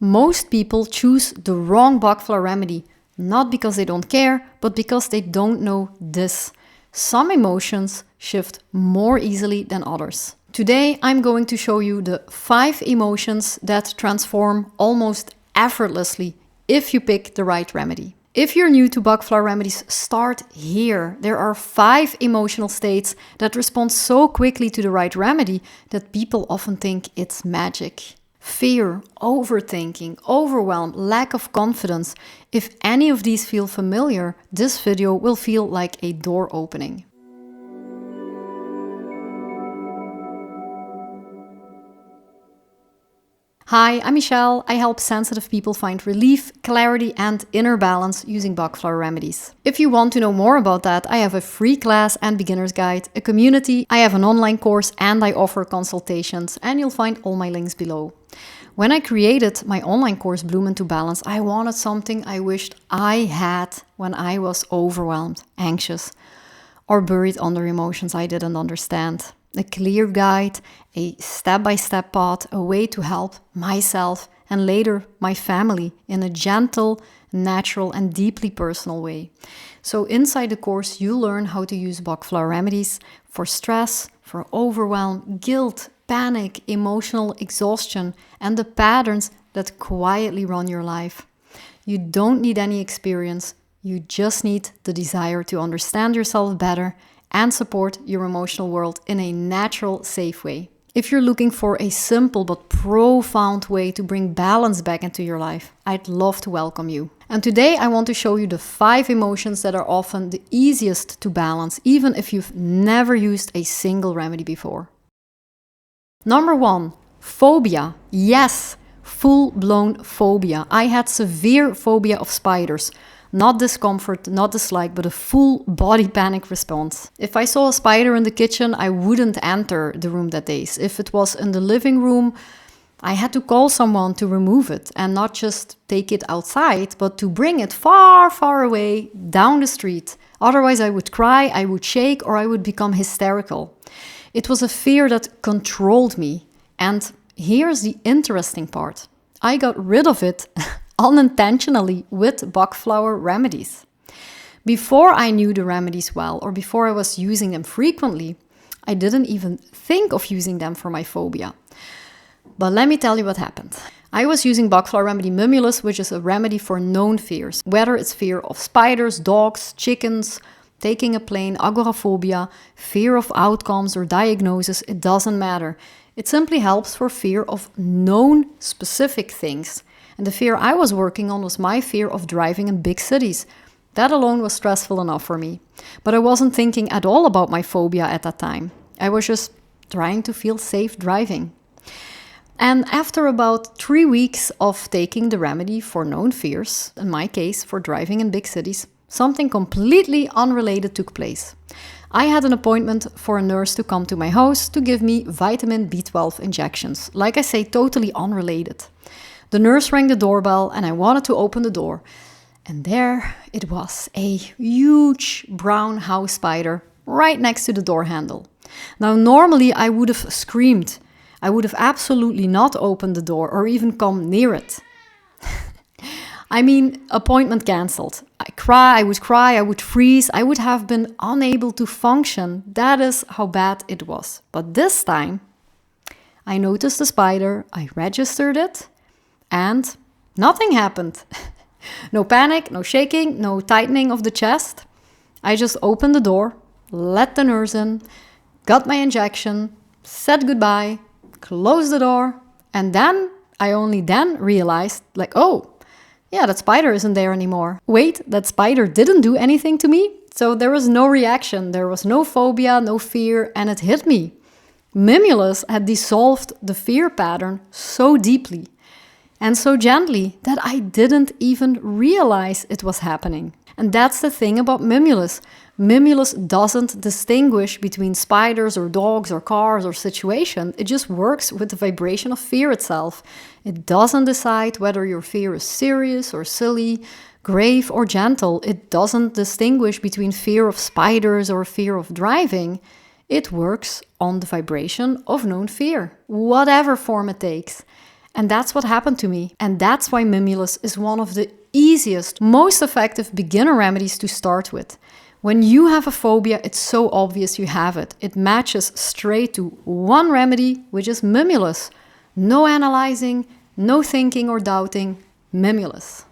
Most people choose the wrong Bach Flower remedy, not because they don't care, but because they don't know this. Some emotions shift more easily than others. Today, I'm going to show you the 5 emotions that transform almost effortlessly if you pick the right remedy. If you're new to Bach Flower Remedies, start here. There are 5 emotional states that respond so quickly to the right remedy that people often think it's magic. Fear, overthinking, overwhelm, lack of confidence. If any of these feel familiar, this video will feel like a door opening. Hi, I'm Michelle. I help sensitive people find relief, clarity, and inner balance using Bach Flower Remedies. If you want to know more about that, I have a free class and beginner's guide, a community, I have an online course, and I offer consultations, and you'll find all my links below. When I created my online course, Bloom into Balance, I wanted something I wished I had when I was overwhelmed, anxious, or buried under emotions I didn't understand. A clear guide, a step-by-step path, a way to help myself and later my family in a gentle, natural, and deeply personal way. So inside the course, you learn how to use Bach Flower Remedies for stress, for overwhelm, guilt, panic, emotional exhaustion, and the patterns that quietly run your life. You don't need any experience, you just need the desire to understand yourself better and support your emotional world in a natural, safe way. If you're looking for a simple but profound way to bring balance back into your life, I'd love to welcome you. And today I want to show you the 5 emotions that are often the easiest to balance, even if you've never used a single remedy before. Number 1, phobia. Yes, full-blown phobia. I had severe phobia of spiders. Not discomfort, not dislike, but a full body panic response. If I saw a spider in the kitchen, I wouldn't enter the room that day. If it was in the living room, I had to call someone to remove it and not just take it outside, but to bring it far, far away down the street. Otherwise, I would cry, I would shake, or I would become hysterical. It was a fear that controlled me. And here's the interesting part. I got rid of it unintentionally with Bach Flower Remedies. Before I knew the remedies well, or before I was using them frequently, I didn't even think of using them for my phobia. But let me tell you what happened. I was using Bach Flower Remedy Mimulus, which is a remedy for known fears, whether it's fear of spiders, dogs, chickens, taking a plane, agoraphobia, fear of outcomes or diagnosis, it doesn't matter. It simply helps for fear of known specific things. And the fear I was working on was my fear of driving in big cities. That alone was stressful enough for me. But I wasn't thinking at all about my phobia at that time. I was just trying to feel safe driving. And after about 3 weeks of taking the remedy for known fears, in my case for driving in big cities, something completely unrelated took place. I had an appointment for a nurse to come to my house to give me vitamin B12 injections. Like I say, totally unrelated. The nurse rang the doorbell and I wanted to open the door. And there it was, a huge brown house spider right next to the door handle. Now, normally I would have screamed. I would have absolutely not opened the door or even come near it. I mean, appointment cancelled. I would cry, I would freeze, I would have been unable to function. That is how bad it was. But this time, I noticed the spider, I registered it, and nothing happened. No panic, no shaking, no tightening of the chest. I just opened the door, let the nurse in, got my injection, said goodbye, closed the door, and then I only then realized, oh, yeah, that spider isn't there anymore. Wait, that spider didn't do anything to me? So there was no reaction, there was no phobia, no fear, and it hit me. Mimulus had dissolved the fear pattern so deeply and so gently that I didn't even realize it was happening. And that's the thing about Mimulus. Mimulus doesn't distinguish between spiders or dogs or cars or situation. It just works with the vibration of fear itself. It doesn't decide whether your fear is serious or silly, grave or gentle. It doesn't distinguish between fear of spiders or fear of driving. It works on the vibration of known fear, whatever form it takes. And that's what happened to me. And that's why Mimulus is one of the easiest, most effective beginner remedies to start with. When you have a phobia, it's so obvious you have it. It matches straight to one remedy, which is Mimulus. No analyzing, no thinking or doubting, Mimulus.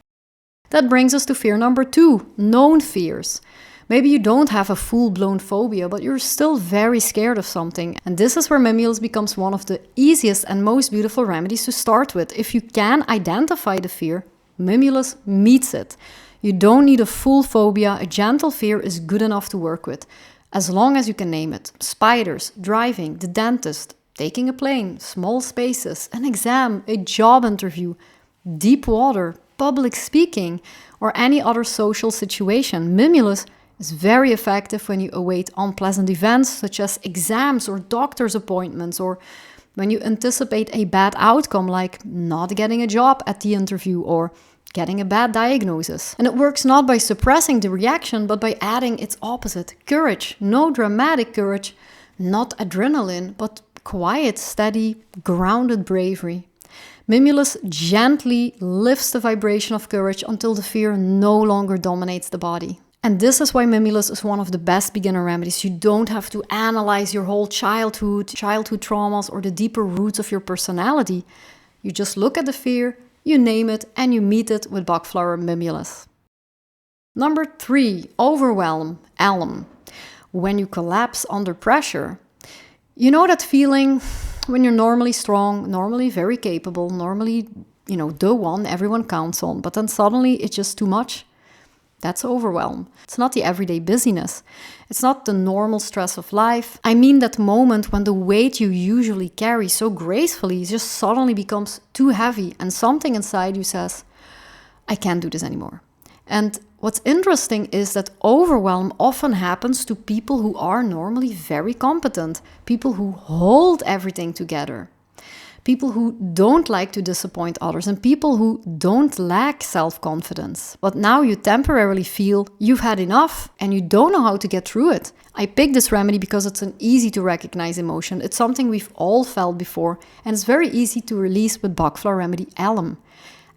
That brings us to fear number 2, known fears. Maybe you don't have a full-blown phobia, but you're still very scared of something. And this is where Mimulus becomes one of the easiest and most beautiful remedies to start with. If you can identify the fear, Mimulus meets it. You don't need a full phobia. A gentle fear is good enough to work with, as long as you can name it. Spiders, driving, the dentist, taking a plane, small spaces, an exam, a job interview, deep water, public speaking, or any other social situation. Mimulus is very effective when you await unpleasant events such as exams or doctor's appointments, or when you anticipate a bad outcome like not getting a job at the interview or getting a bad diagnosis. And it works not by suppressing the reaction, but by adding its opposite, courage. No dramatic courage, not adrenaline, but quiet, steady, grounded bravery. Mimulus gently lifts the vibration of courage until the fear no longer dominates the body. And this is why Mimulus is one of the best beginner remedies. You don't have to analyze your whole childhood traumas, or the deeper roots of your personality. You just look at the fear, you name it, and you meet it with Bach Flower Mimulus. Number 3, Overwhelm, Alum. When you collapse under pressure. You know that feeling when you're normally strong, normally very capable, normally, the one everyone counts on, but then suddenly it's just too much? That's overwhelm. It's not the everyday busyness. It's not the normal stress of life. I mean that moment when the weight you usually carry so gracefully just suddenly becomes too heavy and something inside you says, I can't do this anymore. And what's interesting is that overwhelm often happens to people who are normally very competent, people who hold everything together. People who don't like to disappoint others, and people who don't lack self-confidence. But now you temporarily feel you've had enough and you don't know how to get through it. I picked this remedy because it's an easy to recognize emotion. It's something we've all felt before, and it's very easy to release with Bach Flower Remedy Alum.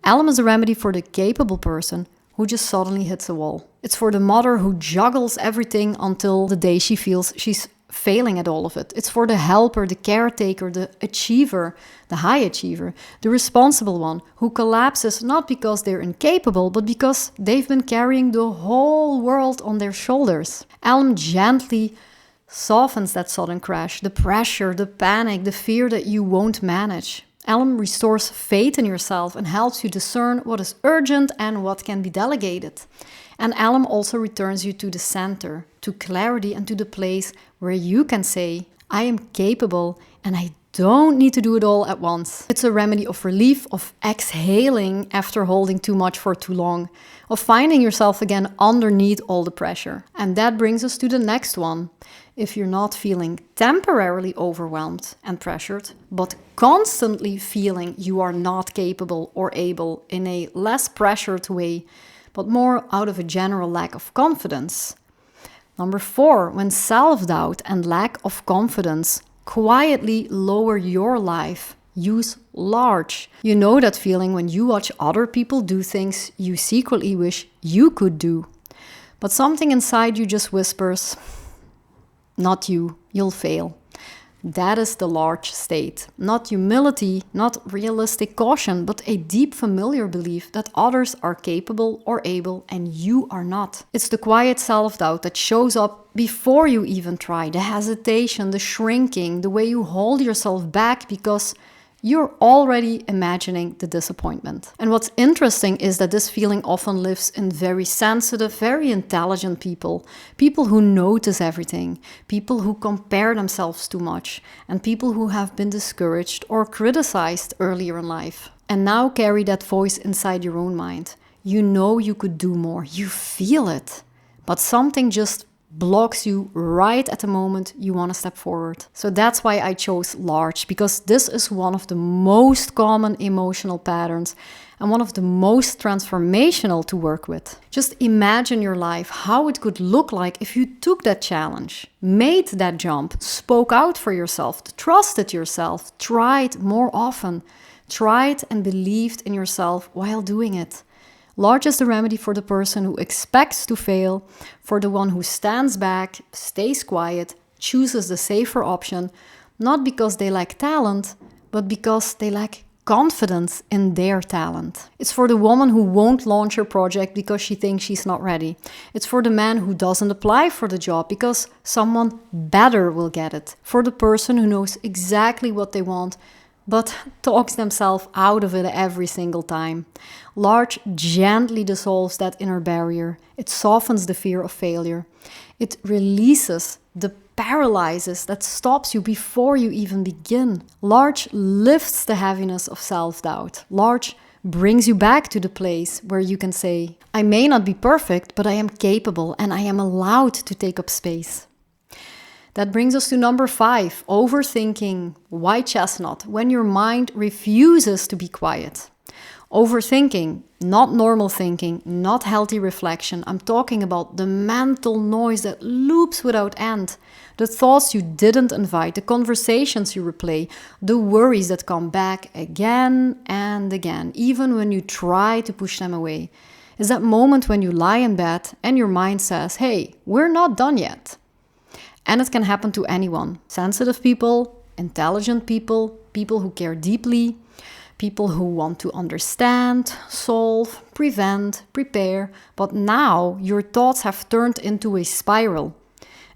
Alum is a remedy for the capable person who just suddenly hits a wall. It's for the mother who juggles everything until the day she feels she's failing at all of it. It's for the helper, the caretaker, the achiever, the high achiever, the responsible one who collapses not because they're incapable, but because they've been carrying the whole world on their shoulders. Alum gently softens that sudden crash, the pressure, the panic, the fear that you won't manage. Alum restores faith in yourself and helps you discern what is urgent and what can be delegated. And alum also returns you to the center, to clarity, and to the place where you can say, I am capable and I don't need to do it all at once. It's a remedy of relief, of exhaling after holding too much for too long, of finding yourself again underneath all the pressure. And that brings us to the next one. If you're not feeling temporarily overwhelmed and pressured, but constantly feeling you are not capable or able in a less pressured way, but more out of a general lack of confidence. Number 4, when self-doubt and lack of confidence quietly lower your life, use Larch. You know that feeling when you watch other people do things you secretly wish you could do. But something inside you just whispers, not you, you'll fail. That is the Larch state. Not humility, not realistic caution, but a deep familiar belief that others are capable or able and you are not. It's the quiet self-doubt that shows up before you even try. The hesitation, the shrinking, the way you hold yourself back because you're already imagining the disappointment. And what's interesting is that this feeling often lives in very sensitive, very intelligent people. People who notice everything, people who compare themselves too much, and people who have been discouraged or criticized earlier in life. And now carry that voice inside your own mind. You know you could do more, you feel it, but something just blocks you right at the moment you want to step forward. So that's why I chose Larch, because this is one of the most common emotional patterns and one of the most transformational to work with. Just imagine your life, how it could look like if you took that challenge, made that jump, spoke out for yourself, trusted yourself, tried more often, tried and believed in yourself while doing it. Larch is the remedy for the person who expects to fail, for the one who stands back, stays quiet, chooses the safer option, not because they lack talent, but because they lack confidence in their talent. It's for the woman who won't launch her project because she thinks she's not ready. It's for the man who doesn't apply for the job because someone better will get it. For the person who knows exactly what they want, but talks themselves out of it every single time. Larch gently dissolves that inner barrier. It softens the fear of failure. It releases the paralysis that stops you before you even begin. Larch lifts the heaviness of self-doubt. Larch brings you back to the place where you can say, I may not be perfect, but I am capable and I am allowed to take up space. That brings us to number 5, overthinking. White chestnut, when your mind refuses to be quiet. Overthinking, not normal thinking, not healthy reflection. I'm talking about the mental noise that loops without end. The thoughts you didn't invite, the conversations you replay, the worries that come back again and again, even when you try to push them away. Is that moment when you lie in bed and your mind says, hey, we're not done yet. And it can happen to anyone. Sensitive people, intelligent people, people who care deeply, people who want to understand, solve, prevent, prepare. But now your thoughts have turned into a spiral.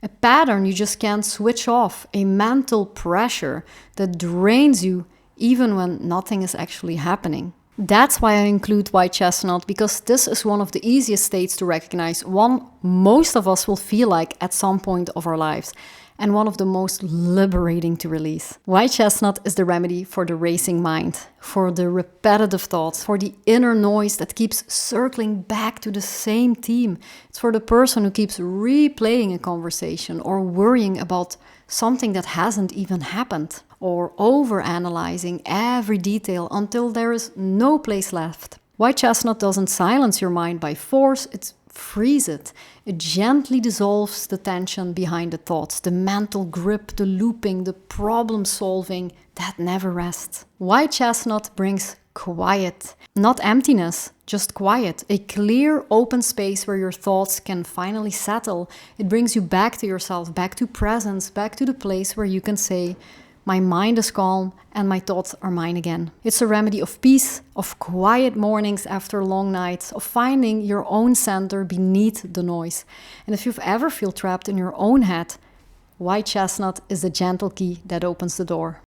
A pattern you just can't switch off. A mental pressure that drains you even when nothing is actually happening. That's why I include white chestnut, because this is one of the easiest states to recognize, one most of us will feel like at some point of our lives, and one of the most liberating to release. White chestnut is the remedy for the racing mind, for the repetitive thoughts, for the inner noise that keeps circling back to the same theme. It's for the person who keeps replaying a conversation or worrying about something that hasn't even happened, or overanalyzing every detail until there is no place left. White chestnut doesn't silence your mind by force, it frees it. It gently dissolves the tension behind the thoughts, the mental grip, the looping, the problem solving that never rests. White chestnut brings quiet, not emptiness, just quiet, a clear, open space where your thoughts can finally settle. It brings you back to yourself, back to presence, back to the place where you can say, my mind is calm and my thoughts are mine again. It's a remedy of peace, of quiet mornings after long nights, of finding your own center beneath the noise. And if you've ever feel trapped in your own head, white chestnut is the gentle key that opens the door.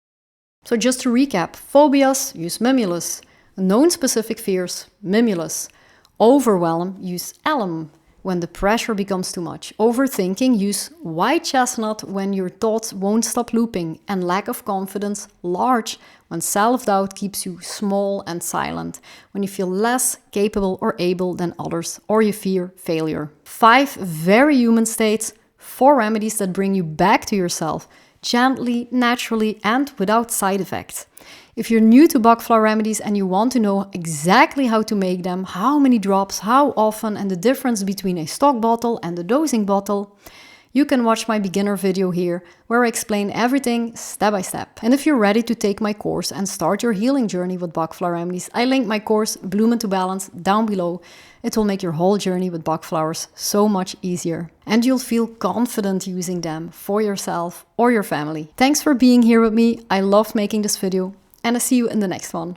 So just to recap, phobias, use Mimulus. Known specific fears, Mimulus. Overwhelm, use alum. When the pressure becomes too much. Overthinking, use white chestnut when your thoughts won't stop looping. And lack of confidence, larch, when self-doubt keeps you small and silent. When you feel less capable or able than others, or you fear failure. 5 very human states, 4 remedies that bring you back to yourself, gently, naturally, and without side effects. If you're new to Bach Flower Remedies and you want to know exactly how to make them, how many drops, how often, and the difference between a stock bottle and a dosing bottle, you can watch my beginner video here where I explain everything step by step. And if you're ready to take my course and start your healing journey with Bach Flower Remedies, I link my course Bloom into Balance down below. It will make your whole journey with Bach flowers so much easier. And you'll feel confident using them for yourself or your family. Thanks for being here with me. I loved making this video. And I'll see you in the next one.